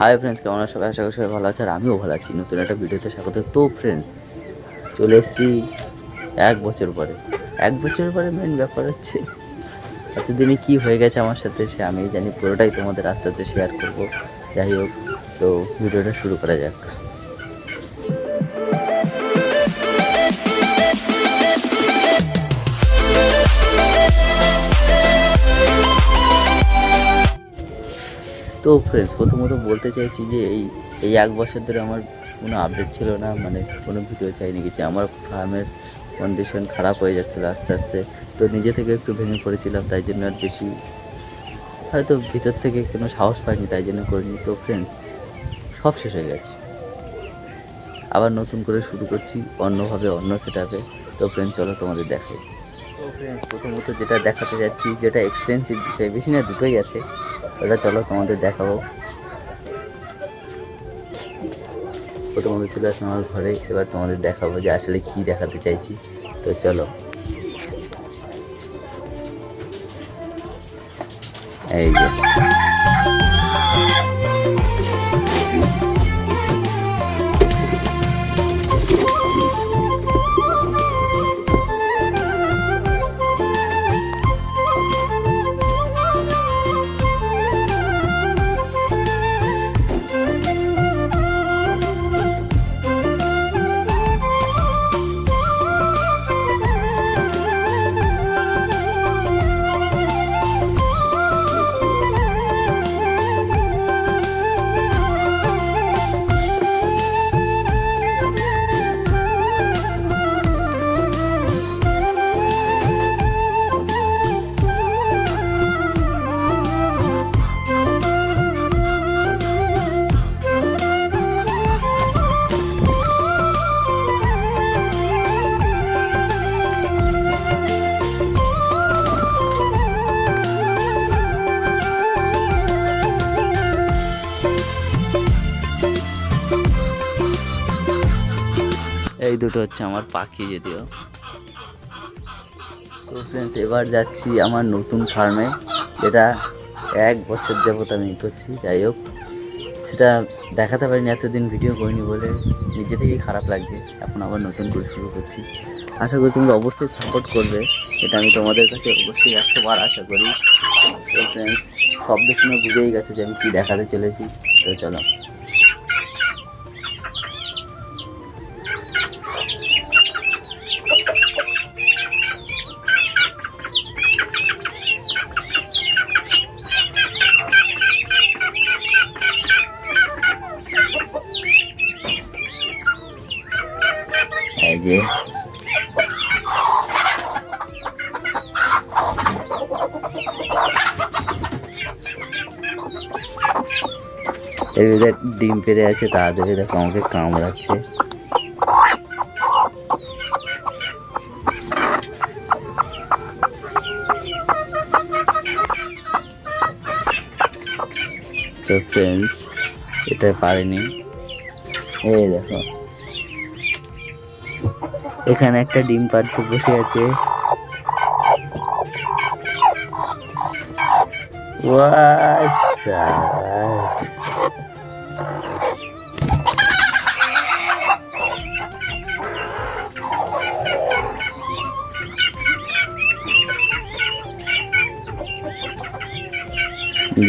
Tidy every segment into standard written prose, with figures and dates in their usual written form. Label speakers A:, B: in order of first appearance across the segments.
A: Hi friends, কেমন আছো? আশা করি সবাই ভালো আছে, আর আমিও ভালো আছি। নতুন একটা ভিডিওতে স্বাগত। তো ফ্রেন্ডস, চলে এসেছি 1 বছর পরে। 1 বছর পরে মেন ব্যাপার হচ্ছে এতদিনে কী হয়ে গেছে আমার সাথে সে আমি জানি। পুরোটাই তোমাদের আস্তে আস্তে শেয়ার করবো। যাই হোক, তো ভিডিওটা শুরু করা যাক। তো ফ্রেন্ডস, প্রথমত বলতে চাইছি যে এই 1 বছর ধরে আমার কোনো আপডেট ছিল না, মানে কোনো ভিডিও চাইনি কিছু। আমার ফার্মের কন্ডিশন খারাপ হয়ে যাচ্ছিলো আস্তে আস্তে। তো নিজে থেকে একটু ভেঙে পড়েছিলাম, তাই জন্য আর বেশি হয়তো ভিতর থেকে কোনো সাহস পাইনি, তাই জন্য করিনি। তো ফ্রেন্ডস, সব শেষ হয়ে গেছে, আবার নতুন করে শুরু করছি অন্যভাবে, অন্য সেটআপে। তো ফ্রেন্ডস, চলো তোমাদের দেখাই। তো ফ্রেন্ডস, প্রথমত যেটা দেখাতে যাচ্ছি, যেটা এক্সপেন্সিভ বিষয়, বেশি না, দুটোই আছে, ওটা চলো তোমাদের দেখাবো। প্রথমত চলে আসলাম আমার ঘরে, এবার তোমাদের দেখাবো যে আসলে কি দেখাতে চাইছি। তো চলো, এই যে এই দুটো হচ্ছে আমার পাখি, যদিও। তো ফ্রেন্ডস, এবার যাচ্ছি আমার নতুন ফার্মে, যেটা 1 বছর যাবত আমি করছি। যাই হোক, সেটা দেখাতে পারিনি, এতদিন ভিডিও করিনি বলে নিজে থেকেই খারাপ লাগছে। এখন আবার নতুন করে শুরু করছি। আশা করি তোমরা অবশ্যই সাপোর্ট করবে, এটা আমি তোমাদের কাছে অবশ্যই 100বার আশা করি। তো ফ্রেন্ডস, শব্দ শুনে বুঝেই গেছে যে আমি কী দেখাতে চলেছি। তো চলো, এই যে এদের ডিম পেড়ে আছে, তাদের দেখো আমাকে কামড়াচ্ছে। তো ফ্রেন্ডস, এটা পারেনি। এই দেখো, এখানে একটা ডিম পাড়তে বসে আছে।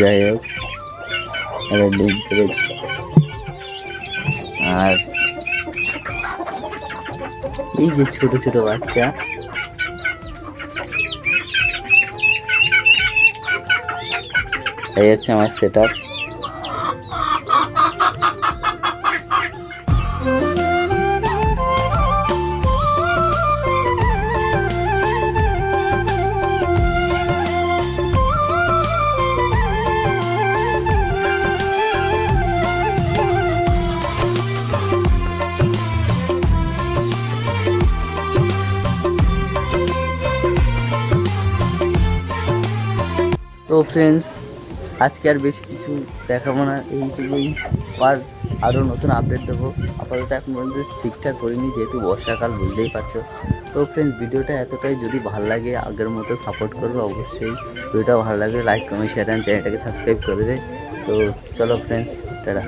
A: যাই হোক, ডিম পেড়েছে। আর এই যে ছোট ছোট বাচ্চা, এই হচ্ছে আমার সেটআপ। তো ফ্রেন্ডস, আজকে আর বেশি কিছু দেখাবো না, এইটুকুই। আর আরও নতুন আপডেট দেবো। আপাতত এখন পর্যন্ত ঠিকঠাক করিনি, যেহেতু বর্ষাকাল, বুঝতেই পারছো। তো ফ্রেন্ডস, ভিডিওটা এতটাই। যদি ভালো লাগে আগের মতো সাপোর্ট করবে অবশ্যই। ভিডিওটা ভালো লাগলে লাইক, কমেন্ট, শেয়ার অ্যান্ড চ্যানেলটাকে সাবস্ক্রাইব করে দেবে। তো চলো ফ্রেন্ডস। টাটা।